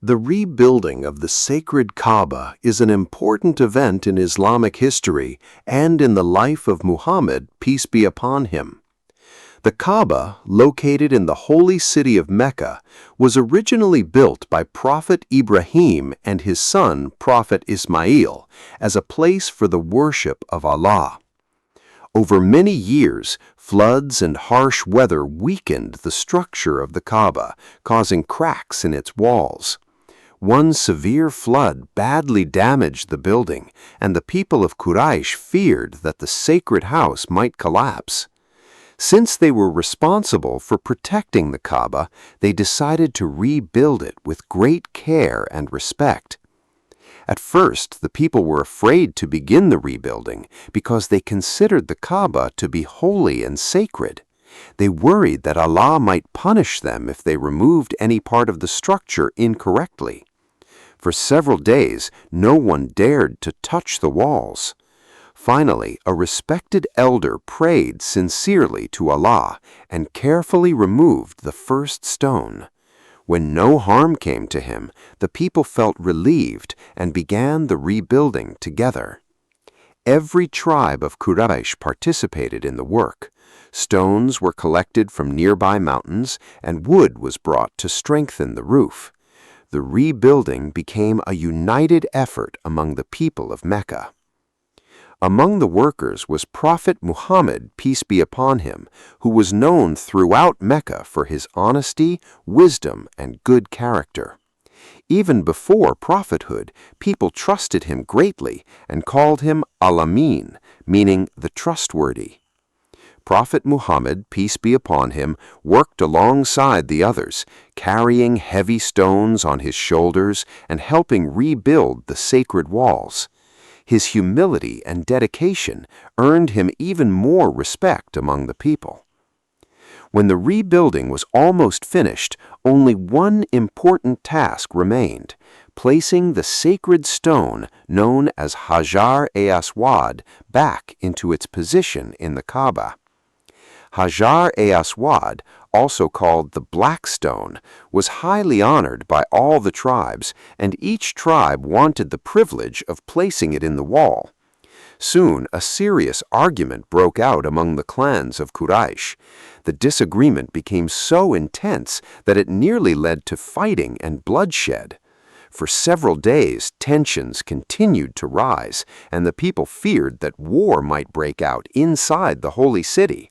The rebuilding of the Sacred Kaaba is an important event in Islamic history and in the life of Muhammad, peace be upon him. The Kaaba, located in the holy city of Mecca, was originally built by Prophet Ibrahim and his son, Prophet Ismail, as a place for the worship of Allah. Over many years, floods and harsh weather weakened the structure of the Kaaba, causing cracks in its walls. One severe flood badly damaged the building, and the people of Quraysh feared that the sacred house might collapse. Since they were responsible for protecting the Kaaba, they decided to rebuild it with great care and respect. At first, the people were afraid to begin the rebuilding because they considered the Kaaba to be holy and sacred. They worried that Allah might punish them if they removed any part of the structure incorrectly. For several days, no one dared to touch the walls. Finally, a respected elder prayed sincerely to Allah and carefully removed the first stone. When no harm came to him, the people felt relieved and began the rebuilding together. Every tribe of Quraysh participated in the work. Stones were collected from nearby mountains, and wood was brought to strengthen the roof. The rebuilding became a united effort among the people of Mecca. Among the workers was Prophet Muhammad, peace be upon him, who was known throughout Mecca for his honesty, wisdom, and good character. Even before prophethood, people trusted him greatly and called him Al-Amin, meaning the trustworthy. Prophet Muhammad, peace be upon him, worked alongside the others, carrying heavy stones on his shoulders and helping rebuild the sacred walls. His humility and dedication earned him even more respect among the people. When the rebuilding was almost finished, only one important task remained: placing the sacred stone known as Hajr-e-Aswad back into its position in the Kaaba. Hajr-e-Aswad, also called the Black Stone, was highly honored by all the tribes, and each tribe wanted the privilege of placing it in the wall. Soon, a serious argument broke out among the clans of Quraysh. The disagreement became so intense that it nearly led to fighting and bloodshed. For several days, tensions continued to rise, and the people feared that war might break out inside the holy city.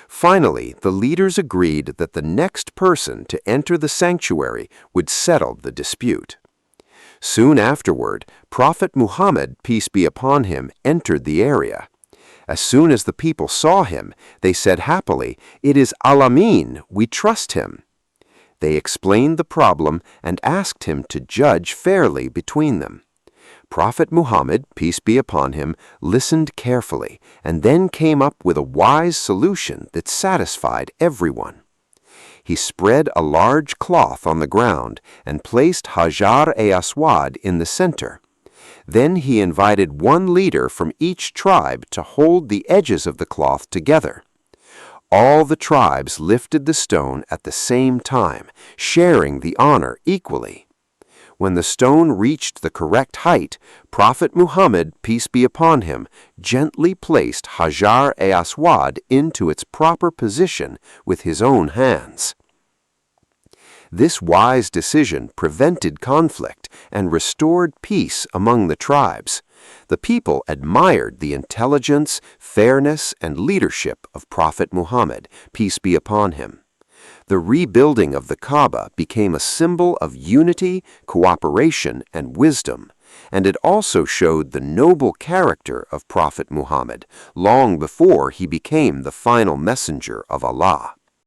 Finally, the leaders agreed that the next person to enter the sanctuary would settle the dispute. Soon afterward, Prophet Muhammad, peace be upon him, entered the area. As soon as the people saw him, they said happily, "It is Al-Amin, we trust him." They explained the problem and asked him to judge fairly between them. Prophet Muhammad, peace be upon him, listened carefully and then came up with a wise solution that satisfied everyone. He spread a large cloth on the ground and placed Hajr-e-Aswad in the center. Then he invited one leader from each tribe to hold the edges of the cloth together. All the tribes lifted the stone at the same time, sharing the honor equally. When the stone reached the correct height, Prophet Muhammad, peace be upon him, gently placed Hajr-e-Aswad into its proper position with his own hands. This wise decision prevented conflict and restored peace among the tribes. The people admired the intelligence, fairness, and leadership of Prophet Muhammad, peace be upon him. The rebuilding of the Kaaba became a symbol of unity, cooperation, and wisdom, and it also showed the noble character of Prophet Muhammad long before he became the final messenger of Allah.